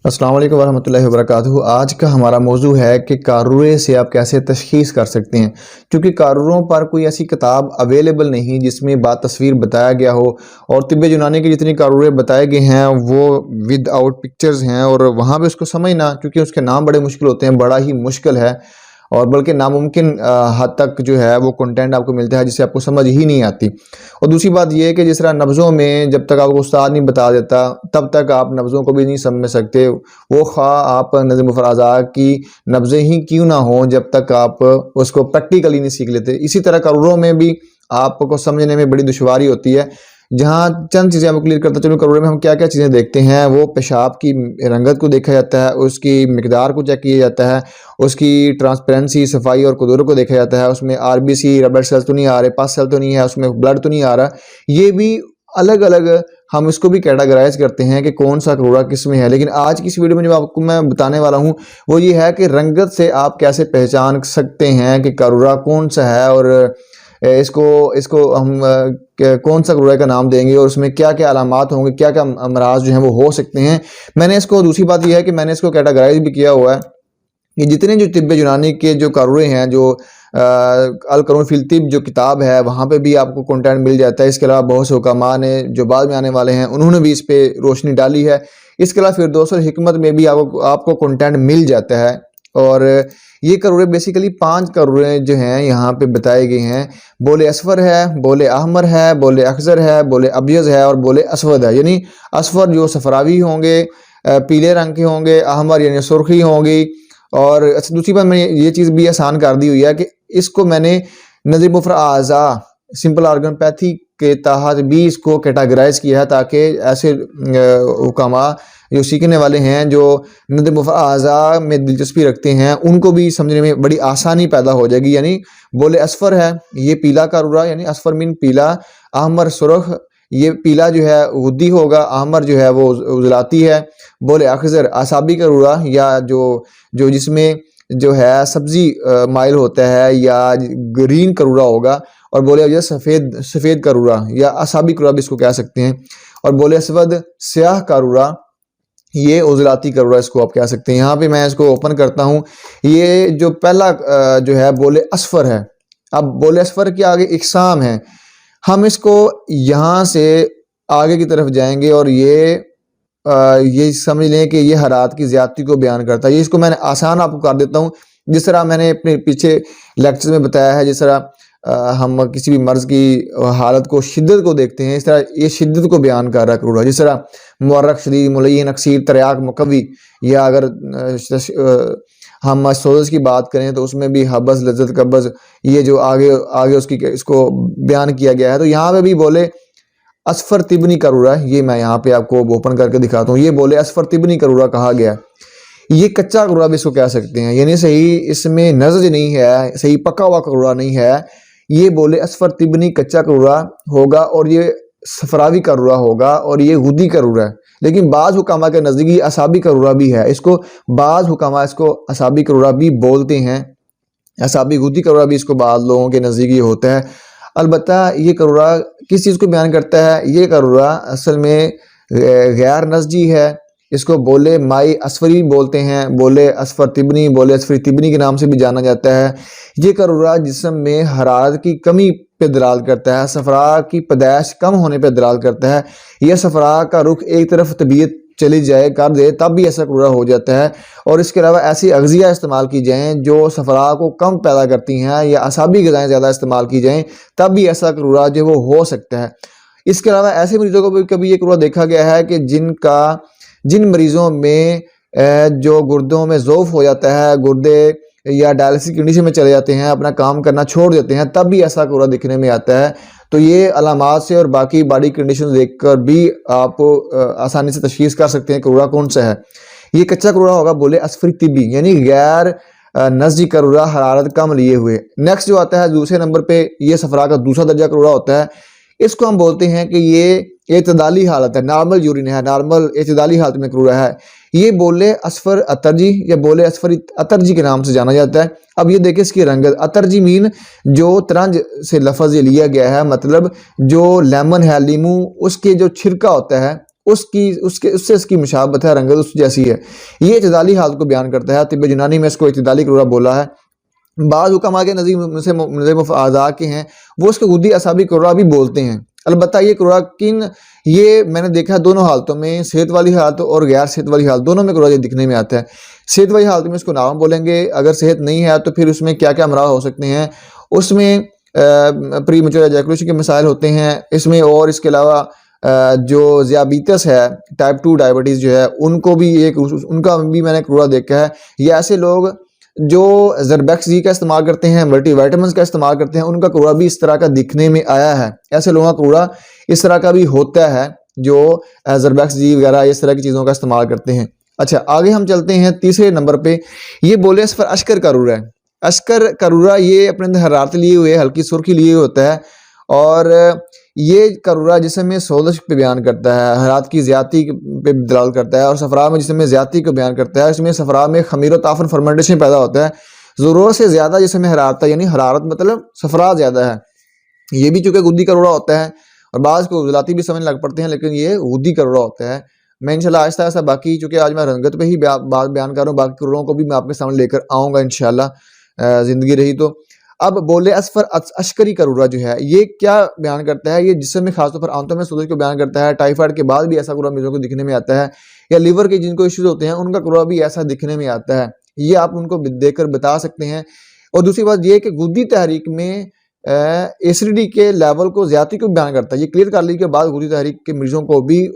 अस्सलाम वालेकुम वरहमतुल्लाहि वबरकातुहू। आज का हमारा मौजू है कि कारूरे से आप कैसे तशख़ीस कर सकते हैं, क्योंकि कारूरों पर कोई ऐसी किताब अवेलेबल नहीं जिसमें बातस्वीर बताया गया हो। और तिब्बे यूनानी की जितनी कारूरे बताए गए हैं वो विदाउट पिक्चर्स हैं, और वहाँ पे उसको समझना, क्योंकि उसके नाम बड़े मुश्किल होते हैं, बड़ा ही मुश्किल है और बल्कि नामुमकिन हद तक जो है वो कंटेंट आपको मिलता है जिससे आपको समझ ही नहीं आती। और दूसरी बात ये है कि जिस तरह नब्ज़ों में जब तक आपको उस्ताद नहीं बता देता तब तक आप नब्ज़ों को भी नहीं समझ सकते, वो ख़्वा आप नज़्म फ़राज़ा की नब्ज़ें ही क्यों ना हों जब तक आप उसको प्रैक्टिकली नहीं सीख लेते। इसी तरह करोड़ों में भी आपको समझने में बड़ी दुश्वारी होती है। जहाँ चंद चीज़ें आपको क्लियर करता चलूँ, करोड़ों में हम क्या क्या चीज़ें देखते हैं। वो पेशाब की रंगत को देखा जाता है, उसकी मिकदार को चेक किया जाता है, उसकी ट्रांसपेरेंसी, सफाई और कुदरत को देखा जाता है, उसमें आरबीसी, रेड ब्लड सेल्स तो नहीं आ रहे, पस सेल तो नहीं है, उसमें ब्लड तो नहीं आ रहा। ये भी अलग अलग हम इसको भी कैटेगराइज करते हैं कि कौन सा करोड़ा किस में है। लेकिन आज की इस वीडियो में जो आपको मैं बताने वाला हूँ वो ये है कि रंगत से आप कैसे पहचान सकते हैं कि करोड़ा कौन सा है, और इसको इसको हम कौन सा करोड़ा का नाम देंगे और उसमें क्या क्या अलामात होंगे, क्या क्या अमराज जो हैं वो हो सकते हैं। मैंने इसको, दूसरी बात यह है कि मैंने इसको कैटेगराइज भी किया हुआ है कि जितने जो तिब्बे यूनानी के जो कारूरे हैं, जो अल करून फिल तिब जो किताब है वहाँ पे भी आपको कंटेंट मिल जाता है। इसके अलावा बहुत से हुक्कामा ने जो बाद में आने वाले हैं उन्होंने भी इस पे रोशनी डाली है। इसके अलावा फिरदौस हिकमत में भी आपको कंटेंट मिल जाता है। और ये करूरे बेसिकली 5 करूरे जो हैं यहाँ पे बताए गए हैं। बोले असफर है, बोले अहमर है, बोले अखजर है, बोले अबियज है और बोले असवद है। यानी असफर जो सफरावी होंगे, पीले रंग के होंगे, अहमर यानी सुर्खी होंगी। और अच्छा, दूसरी बात मैंने ये चीज़ भी आसान कर दी हुई है कि इसको मैंने नज़्म फ़राज़ा सिंपल ऑर्गनोपैथी के तहत भी इसको कैटेगराइज किया है, ताकि ऐसे हुक्कामा जो सीखने वाले हैं, जो नज़्म फ़राज़ा में दिलचस्पी रखते हैं, उनको भी समझने में बड़ी आसानी पैदा हो जाएगी। यानी बोले असफ़र है, ये पीला करूरा, यानी असफ़र मीन पीला, अहमर सुरख, ये पीला जो है गुद्दी होगा, अहमर जो है वो उजलाती है। बोले अखज़र आसाबी करूरा, या जो जो जिसमें जो है सब्जी माइल होता है, या ग्रीन करूरा होगा। और बोले अबियज सफ़ेद सफ़ेद करूरा या असाबी करूरा भी इसको कह सकते हैं। और बोले असवद स्याह करूरा, ये उजलाती करूरा इसको आप कह सकते हैं। यहाँ पे मैं इसको ओपन करता हूँ। ये जो पहला जो है बोले असफर है। अब बोले असफर के आगे इकसाम है, हम इसको यहाँ से आगे की तरफ जाएंगे और ये समझ लें कि ये हरारत की ज़्यादती को बयान करता है। ये इसको मैंने आसान आपको कर देता हूँ, जिस तरह मैंने अपने पीछे लेक्चर में बताया है। जिस तरह हम किसी भी मर्ज़ की हालत को, शिद्दत को देखते हैं, इस तरह ये शिद्दत को बयान कर रहा करूरा। जिस तरह मुअर्रक़, शदीद, मुलय्यन, अक्सीर, तर्याक, मुकव्वी, या अगर हम सोज़ की बात करें तो उसमें भी हबस, लज़्ज़त, कब्ज़, ये जो आगे आगे उसकी इसको बयान किया गया है। तो यहाँ पे भी बोले असफर तिबनी करूरा, ये मैं यहाँ पे आपको ओपन करके दिखाता हूँ। ये बोले असफर तिबनी करूरा कहा गया। ये कच्चा करूरा भी इसको कह सकते हैं, यानी सही इसमें नज़ज नहीं है, सही पका हुआ करूरा नहीं है। ये बोले असफर तिबनी कच्चा करूरा होगा, और ये सफरावी करूरा होगा, और ये गुद्दी करूरा है। लेकिन बाज़ हुकामा के नज़दीक असाबी करूरा भी है। इसको बाज़ हुकामा इसको असाबी करूरा भी बोलते हैं, असाबी गुद्दी करूरा भी इसको बाज़ लोगों के नज़दीक होता है। अलबत्ता ये करूरा किस चीज़ को बयान करता है? ये करूरा असल में गैर नस्जी है। इसको बोले माई असफरी बोलते हैं, बोले असफर तिबनी, बोले असफरी तिबनी के नाम से भी जाना जाता है। ये करूरा जिस्म में हरारत की कमी पे दलाल करता है, सफरा की पैदाइश कम होने पे दलाल करता है। यह सफरा का रुख एक तरफ तबीयत चली जाए कर दे तब भी ऐसा करूरा हो जाता है। और इसके अलावा ऐसी अग़ज़िया इस्तेमाल की जाएँ जो सफरा को कम पैदा करती हैं, या असाबी ग़िज़ाएँ ज़्यादा इस्तेमाल की जाएँ तब भी ऐसा करूरा जो वो हो सकता है। इसके अलावा ऐसे मरीज़ों को भी कभी ये करूरा देखा गया है कि जिन मरीज़ों में जो गुर्दों में ज़ौफ़ हो जाता है, गुर्दे या डायलिसिस कंडीशन में चले जाते हैं, अपना काम करना छोड़ देते हैं, तब भी ऐसा करूरा दिखने में आता है। तो ये अलामात से और बाकी बॉडी कंडीशन देखकर भी आप आसानी से तशख़ीस कर सकते हैं करूरा कौन सा है। ये कच्चा करूरा होगा, बोले असफरी तिबी, यानी गैर नस्जी करूरा, हरारत कम लिए हुए। नेक्स्ट जो आता है दूसरे नंबर पे, ये सफरा का दूसरा दर्जा करूरा होता है। इसको हम बोलते हैं कि ये एतदाली हालत है, नॉर्मल यूरिन है, नॉर्मल एतदाली हालत में करूरा है। ये बोले असफर अतरजी या बोले असफरी अतरजी के नाम से जाना जाता है। अब ये देखिए इसकी रंगत, अतरजी मीन जो तरंज से लफ्ज़ ये लिया गया है, मतलब जो लेमन है, लीमू, उसके जो छिलका होता है उससे इसकी मुशाबत है, रंगत उस जैसी है। ये इत्तेदाली हालत को बयान करता है। तिब्ब यूनानी में इसको इत्तेदाली करूरा बोला है। बाद हुक्मा के नज़ीर आज़ा के हैं, वो उसको गुद्दी असाबी करूरा भी बोलते हैं। अलबत्ता ये करूरा ये मैंने देखा है दोनों हालतों में, सेहत वाली हालत और गैर सेहत वाली हालत, दोनों में करूरा ये दिखने में आता है। सेहत वाली हालत में इसको नाम बोलेंगे, अगर सेहत नहीं है तो फिर उसमें क्या क्या अमराज हो सकते हैं, उसमें प्री मैच्योर एजैकुलेशन के मसाइल होते हैं इसमें, और इसके अलावा जो ज़ियाबीतस है, टाइप 2 डायबिटीज़ जो है, उनका भी मैंने करूरा देखा है। ये ऐसे लोग जो ज़रबैक्स जी का इस्तेमाल करते हैं, मल्टीविटामिन्स का इस्तेमाल करते हैं, उनका करूरा भी इस तरह का दिखने में आया है। ऐसे लोगों का करूरा इस तरह का भी होता है जो ज़रबैक्स जी वगैरह इस तरह की चीज़ों का इस्तेमाल करते हैं। अच्छा, आगे हम चलते हैं तीसरे नंबर पे। ये बोले इस पर अश्कर करूरा है। अश्कर करूरा ये अपने अंदर हरारत लिए हुए, हल्की सुर्खी लिए होता है, और ये करूरा जिसमें सोलश पे बयान करता है, हरारत की ज़्यादती पे दलाल करता है, और सफरा में जिसमें ज़्यादती को बयान करता है। इसमें सफरा में खमीर ताफन फर्मेंटेशन पैदा होता है, ज़रूरत से ज़्यादा जिसमें हरारत है, यानी हरारत मतलब सफरा ज़्यादा है। ये भी चूँकि गुद्दी करूरा होता है, और बाज़ को उजलाती भी समझ लग पड़ते हैं, लेकिन ये गुद्दी करूरा होता है। मैं इंशाल्लाह आहिस्ता आहिस्ता बाकी, चूँकि आज मैं रंगत पे ही बात बयान कर रहा हूँ, बाकी करूरों को भी मैं आपके सामने लेकर आऊँगा इंशाल्लाह, ज़िंदगी रही तो। अब बोले असफर अश्करी करूरा जो है, ये क्या बयान करता है, ये जिस्म में खासतौर पर आंतों में सोजश को बयान करता है। टाइफाइड के बाद भी ऐसा करूरा मरीजों को दिखने में आता है, या लीवर के जिनको इश्यूज होते हैं उनका करूरा भी ऐसा दिखने में आता है। ये आप उनको देखकर बता सकते हैं। और दूसरी बात ये कि गुद्दी तहरीक में एसिडिटी के लेवल को ज़्यादती को बयान करता है। ये क्लियर कर लीजिए के बाद गुद्दी तहरीक के मरीजों को भी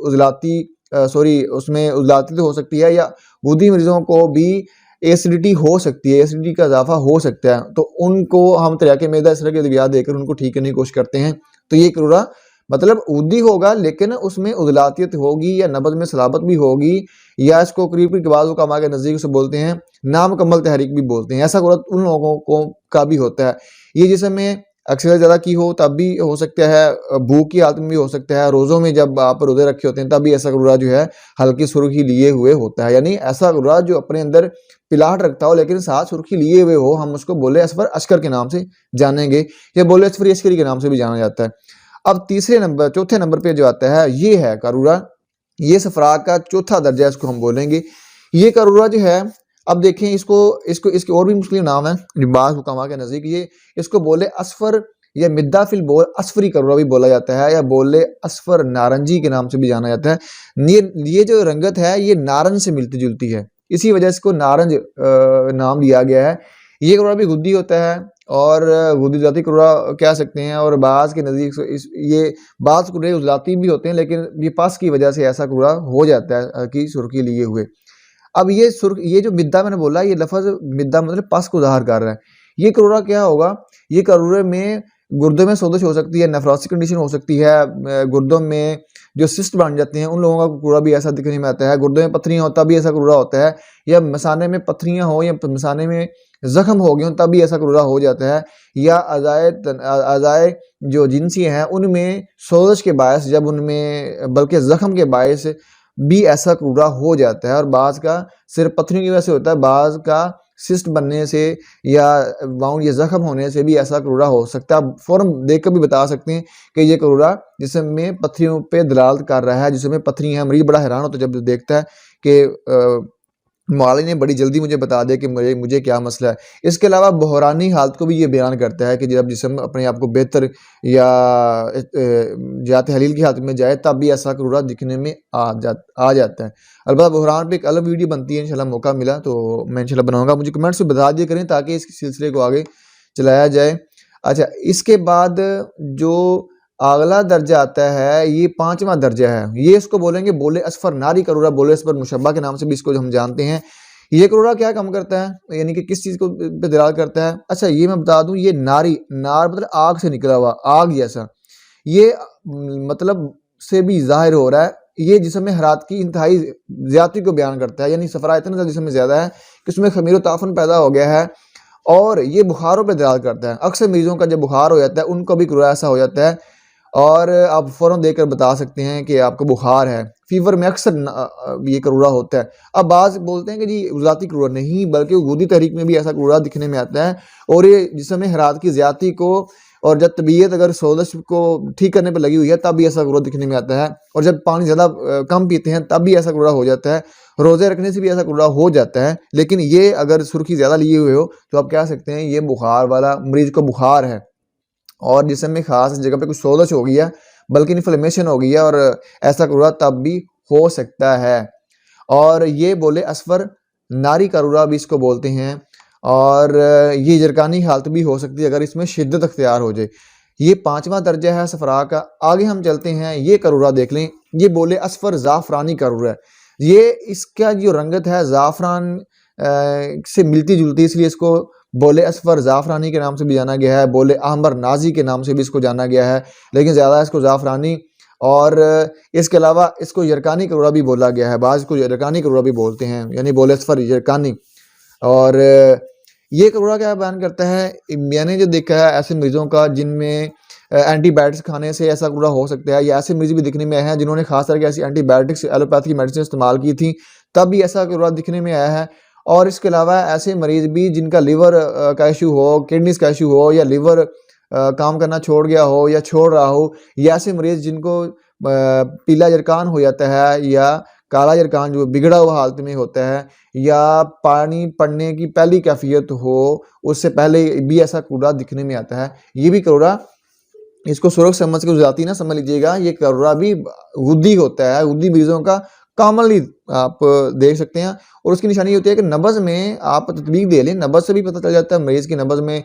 उसमें उजलाती तो हो सकती है, या गुद्दी मरीजों को भी एसिडिटी हो सकती है, एसिडिटी का इजाफा हो सकता है, तो उनको हम तरीके मैदा इस तरह के अद्वियात देकर उनको ठीक करने की कोशिश करते हैं। तो ये करूरा मतलब गुद्दी होगा, लेकिन उसमें उजलातियत होगी, या नब्ज में सलाबत भी होगी, या इसको करीब के बाद हुक्मा के नज़दीक से बोलते हैं नामुकम्मल तहरीक भी बोलते हैं। ऐसा करूरा उन लोगों को का भी होता है। ये जिसमें अक्सर ज़्यादा की हो तब भी हो सकता है, भूख की हालत में भी हो सकता है, रोज़ों में जब आप रोज़े रखे होते हैं तब भी ऐसा करूरा जो है हल्की सुर्खी लिए हुए होता है। यानी ऐसा करूरा जो अपने अंदर पिलाहट रखता हो लेकिन साथ सुर्खी लिए हुए हो, हम उसको बोले असफर अश्कर के नाम से जानेंगे, या बोले असफर अश्करी के नाम से भी जाना जाता है। अब चौथे नंबर पे जो आता है ये है करूरा, ये सफरा का चौथा दर्जा इसको हम बोलेंगे। ये करूरा जो है, अब देखें इसके और भी मुस्लिम नाम है बाज़ हुक्मा के नज़दीक। ये इसको बोले असफर या मिद्दाफिल बोल असफरी करूरा भी बोला जाता है, या बोले असफर नारंजी के नाम से भी जाना जाता है। ये जो रंगत है ये नारंज से मिलती जुलती है, इसी वजह से इसको नारंज नाम दिया गया है। ये करूरा भी गुद्दी होता है, और गुद्दी जाती करूरा कह सकते हैं, और बाज़ के नज़दीक ये बाज़ करूरे उजलाती भी होते हैं, लेकिन ये पास की वजह से ऐसा करूरा हो जाता है कि सुर्खी लिए हुए। अब ये जो मिद्दा मैंने बोला, ये लफ्ज़ मिद्दा मतलब पस को ज़ाहिर कर रहा है। ये करूरा क्या होगा, ये करूरे में गुर्दों में सोजश हो सकती है, नेफ्रोसिस कंडीशन हो सकती है, गुर्दों में जो सिस्ट बन जाते हैं उन लोगों का करूरा भी ऐसा दिखने में आता है। गुर्दों में पत्थरियाँ हो तब भी ऐसा करूरा होता है, या मसाने में पत्थरियाँ हो, या मसाने में जख्म हो गए हों तब भी ऐसा करूरा हो जाता है, या अज़ाए जो जिनसी हैं उनमें सोजश के बायस, जब उनमें बल्कि जख्म के बायस भी ऐसा करूरा हो जाता है। और बाज़ का सिर्फ पत्थरियों की वजह से होता है, बाज़ का सिस्ट बनने से या वाउंड या जख्म होने से भी ऐसा करूरा हो सकता है। आप फौरन देख कर भी बता सकते हैं कि ये करूरा जिसमें पत्थरियों पे दलालत कर रहा है, जिसमें पत्थरियाँ हैं। मरीज बड़ा हैरान होता है जब देखता है कि मौलाना ने बड़ी जल्दी मुझे बता दिया कि मुझे क्या मसला है। इसके अलावा बहरानी हालत को भी ये बयान करता है कि जब जिस्म अपने आप को बेहतर या ज़ियादत हलील की हालत में जाए तब भी ऐसा करूरा दिखने में आ जाता है। अलबत्ता बहरान पे एक अलग वीडियो बनती है, इंशाल्लाह मौका मिला तो मैं इंशाल्लाह बनाऊँगा। मुझे कमेंट्स में बता दिया करें ताकि इस सिलसिले को आगे चलाया जाए। अच्छा, इसके बाद जो अगला दर्जा आता है ये 5वां दर्जा है। ये इसको बोलेंगे बोले असफर नारी करूरा, बोले असफर मुशब्बा के नाम से भी इसको हम जानते हैं। ये करूरा क्या काम करता है, यानी कि किस चीज़ को पे दलाल करता है। अच्छा, ये मैं बता दूं, ये नार मतलब आग से निकला हुआ, आग जैसा, ये मतलब से भी जाहिर हो रहा है। ये जिसमें हरारत की इंतहाई ज़्यादती को बयान करता है, यानी सफरा इतना जिसमें ज़्यादा है कि उसमें खमीर ताफन पैदा हो गया है, और ये बुखारों पर दलाल करता है। अक्सर मरीजों का जब बुखार हो जाता है उनको भी करूरा ऐसा हो जाता है, और आप फ़ौरन देखकर बता सकते हैं कि आपको बुखार है। फीवर में अक्सर ये करूरा होता है। अब बाज़ बोलते हैं कि जी ज़ाती करूरा नहीं, बल्कि गुद्दी तहरीक में भी ऐसा करूरा दिखने में आता है, और ये जिसमें हरारत की ज़्यादती को और जब तबीयत अगर सोज़श को ठीक करने पर लगी हुई है तब भी ऐसा करूरा दिखने में आता है, और जब पानी ज़्यादा कम पीते हैं तब भी ऐसा करूरा हो जाता है, रोज़े रखने से भी ऐसा करूरा हो जाता है। लेकिन ये अगर सुर्खी ज़्यादा लिए हुए हो तो आप कह सकते हैं ये बुखार वाला, मरीज़ को बुखार है और जिस्म में ख़ास जगह पे कुछ सोज़श हो गई है, बल्कि इन्फ्लेमेशन हो गई है, और ऐसा करूरा तब भी हो सकता है। और ये बोले असफ़र नारी करूरा भी इसको बोलते हैं, और ये जरकानी हालत भी हो सकती है अगर इसमें शिद्दत अख्तियार हो जाए। ये 5वां दर्जा है सफ़रा का। आगे हम चलते हैं, ये करूरा देख लें, ये बोले असफ़र ज़ाफ़रानी करूरा है। ये इसका जो रंगत है ज़ाफ़रान से मिलती-जुलती, इसलिए इसको बोले असफ़र ज़ाफ़रानी के नाम से भी जाना गया है, बोले अहमर नाज़ी के नाम से भी इसको जाना गया है, लेकिन ज़्यादा इसको ज़ाफ़रानी, और इसके अलावा इसको यरकानी करूरा भी बोला गया है। बाज़ इसको यरकानी करूरा भी बोलते हैं, यानी बोले असफ़र यरकानी। और ये करूरा क्या बयान करता है, मैंने जो देखा है ऐसे मरीज़ों का जिनमें एंटीबायोटिक्स खाने से ऐसा करूरा हो सकता है, या ऐसे मरीज़ भी दिखने में आए हैं जिन्होंने खास करके ऐसी एंटीबायोटिक्स, एलोपैथी की मेडिसिन इस्तेमाल की थी, तब भी ऐसा करूरा दिखने में आया है। और इसके अलावा ऐसे मरीज़ भी जिनका लिवर का इशू हो, किडनीज़ का इशू हो, या लिवर काम करना छोड़ गया हो या छोड़ रहा हो, या ऐसे मरीज़ जिनको पीला यरकान हो जाता है, या काला यरकान जो बिगड़ा हुआ हालत में होता है, या पानी पड़ने की पहली कैफियत हो, उससे पहले भी ऐसा करूरा दिखने में आता है। ये भी करूरा, इसको सुरख समझ के ज़ाती ना समझ लीजिएगा, ये करूरा भी गुद्दी होता है, गुद्दी मरीज़ों का कॉमनली आप देख सकते हैं। और उसकी निशानी होती है कि नब्ज़ में आप तत्बीक दे लें, नब्ज़ से भी पता चल जाता है मरीज़ की नब्ज़ में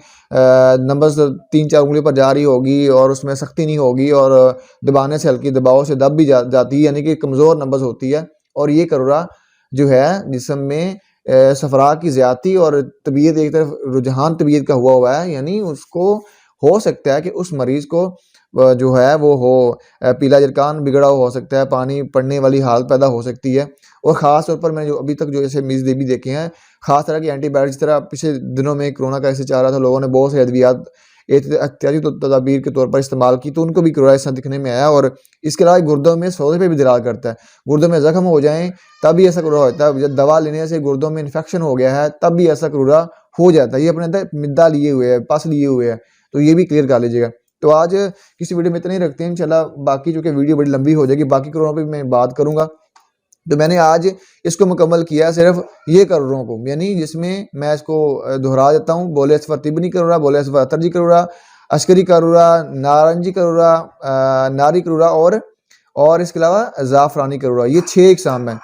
नब्ज़ 3-4 उँगलियों पर जा रही होगी और उसमें सख्ती नहीं होगी, और दबाने से, हल्की दबाव से दब भी जाती है, यानी कि कमज़ोर नब्ज़ होती है। और ये करूरा जो है जिस्म में सफ़रा की ज़्यादती और तबीयत एक तरफ रुझान तबीयत का हुआ है, यानी उसको हो सकता है कि उस मरीज़ को जो है वो हो पीला यरकान बिगड़ा हुआ हो सकता है, पानी पड़ने वाली हालत पैदा हो सकती है। और ख़ास तौर पर मैंने जो अभी तक जो ऐसे मरीज़ भी देखे हैं, ख़ास तरह की एंटीबायोटिक्स, जिस तरह पिछले दिनों में कोरोना का ऐसे चल रहा था, लोगों ने बहुत से अद्वियात एहतियाती तदाबीर के तौर पर इस्तेमाल की, तो उनको भी करूरा ऐसा दिखने में आया। और इसके अलावा गुर्दों में सोज़े पे भी दरार करता है, गुर्दों में ज़ख्म हो जाएँ तब भी ऐसा करूरा होता है, जब दवा लेने से गुर्दों में इन्फेक्शन हो गया है तब भी ऐसा करूरा हो जाता है। ये अपने अंदर मिद्दा लिए हुए है, पस लिए हुए है, तो ये भी क्लियर कर लीजिएगा। तो आज किसी वीडियो में इतना ही रखते हैं, इंशाल्लाह बाकी चूँकि वीडियो बड़ी लंबी हो जाएगी, बाकी करूरों पे मैं बात करूँगा। तो मैंने आज इसको मुकम्मल किया सिर्फ ये करूरों को, यानी जिसमें मैं इसको दोहरा देता हूँ, बोले असफ़र तिब्नी करूरा, बोले असफ़र अतरजी करूरा, अस्करी करूरा, नारंजी करूरा, नारी करूरा, और इसके अलावा ज़ाफ़रानी करूरा। ये 6 इक़साम हैं।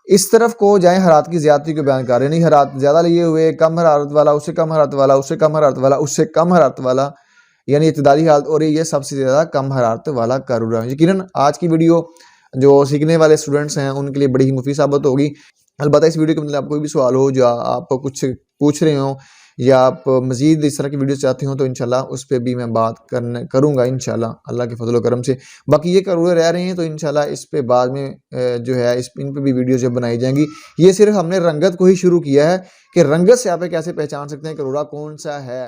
इस तरफ को जाएँ हरारत की ज़्यादती को बयान कर रहे हैं, नहीं हरारत ज़्यादा लिए हुए, कम हरारत वाला, उससे कम हरारत वाला, उससे कम हरारत वाला, उससे कम हरारत वाला, यानी इत्तेदाली हालत, और ये सबसे ज़्यादा कम हरारत वाला करूरा। यकीनन आज की वीडियो जो सीखने वाले स्टूडेंट्स हैं उनके लिए बड़ी ही मुफीद साबित होगी। अलबत्ता इस वीडियो के मतलब कोई भी सवाल हो, जो आप कुछ पूछ रहे हो, या आप मज़ीद इस तरह की वीडियो चाहते हो, तो इंशाल्लाह उस पे भी मैं बात करूँगा इंशाल्लाह अल्लाह के फज़ल व करम से। बाकी ये करूरे रह रहे हैं तो इंशाल्लाह इस पे बाद में जो है इन पे भी वीडियो जब बनाई जाएंगी। ये सिर्फ हमने रंगत को ही शुरू किया है कि रंगत से आप कैसे पहचान सकते हैं करूरा कौन सा है।